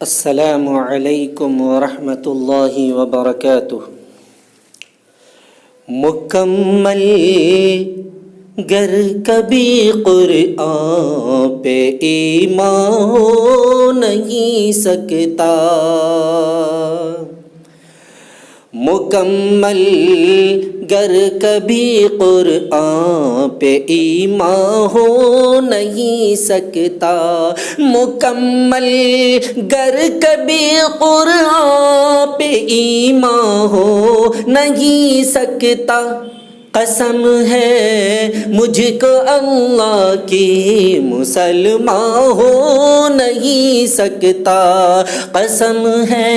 السلام علیکم ورحمۃ اللہ وبرکاتہ۔ مکمل گر کبھی قرآن پہ ایمان ہو نہیں سکتا، مکمل گر کبھی قرآن پہ ایمان ہو نہیں سکتا، مکمل گر کبھی قرآن پہ ایمان ہو نہیں سکتا۔ قسم ہے مجھ کو اللہ کی مسلمان ہو نہیں سکتا، قسم ہے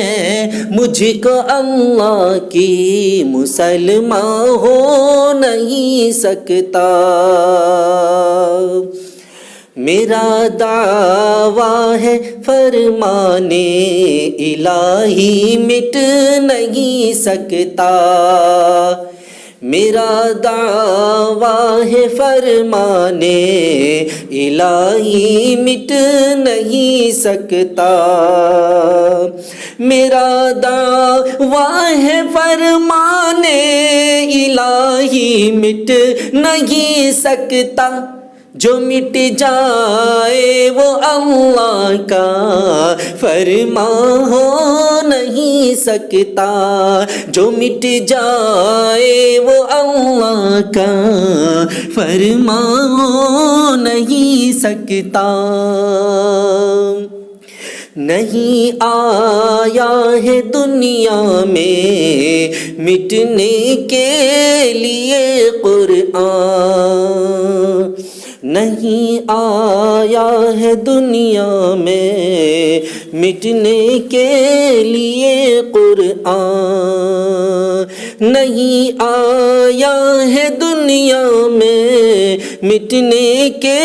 مجھ کو اللہ کی مسلمان ہو نہیں سکتا۔ میرا دعویٰ ہے فرمان الہی مٹ نہیں سکتا، میرا دعویٰ ہے فرمان الہی مٹ نہیں سکتا، میرا دعویٰ ہے فرمان الہی مٹ نہیں سکتا۔ جو مٹ جائے وہ اللہ کا فرمان ہو نہیں سکتا، جو مٹ جائے وہ اللہ کا فرمان ہو نہیں سکتا۔ نہیں آیا ہے دنیا میں مٹنے کے لیے قرآن، نہیں آیا ہے دنیا میں مٹنے کے لیے قرآن، نہیں آیا ہے دنیا میں مٹنے کے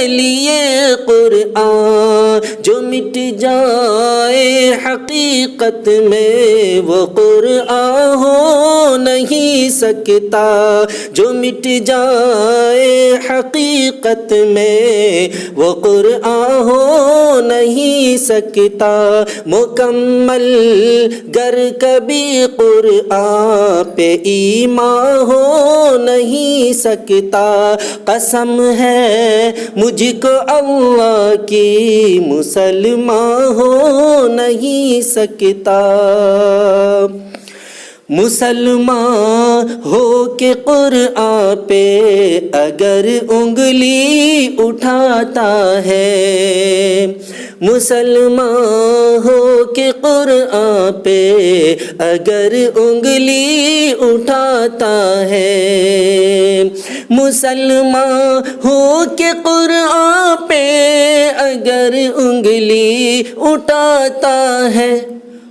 لیے قرآن، جو مٹ جائے حقیقت میں وہ قرآن ہو نہیں سکتا، جو مٹ جائے حقیقت میں وہ قرآن ہو نہیں سکتا، مکمل گر کبھی قرآن پہ ایمان ہو نہیں سکتا، قسم ہے مجھ کو اللہ کی مسلمان ہو نہیں سکتا۔ مسلمان ہو کے قرآن پہ اگر انگلی اٹھاتا ہے، مسلمان ہو کے قرآن پہ اگر انگلی اٹھاتا ہے، مسلمان ہو کے قرآن پہ اگر انگلی اٹھاتا ہے،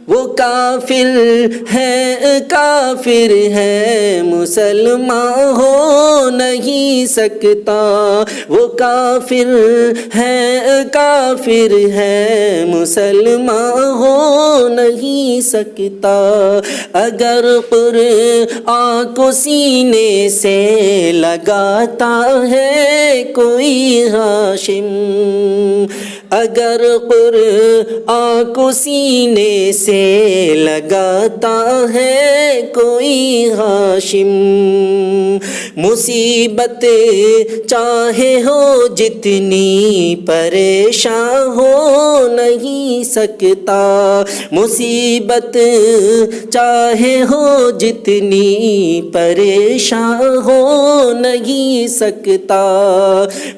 وہ کافر ہے کافر ہے مسلمان ہو نہیں سکتا، وہ کافر ہے کافر ہے مسلمان ہو نہیں سکتا۔ اگر قرآن کو سینے سے لگاتا ہے کوئی ہاشم، اگر قرآن کو سینے سے لگاتا ہے کوئی ہاشم، مصیبت چاہے ہو جتنی پریشان ہو نہیں سکتا، مصیبت چاہے ہو جتنی پریشان ہو نہیں سکتا،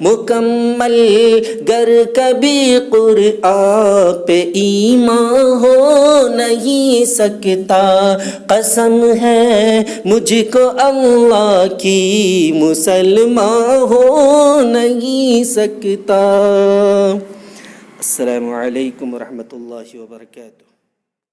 مکمل گر کبھی قرآن پہ ایمان ہو نہیں سکتا، قسم ہے مجھ کو اللہ کی مسلمان ہو نہیں سکتا۔ السلام علیکم ورحمۃ اللہ وبرکاتہ۔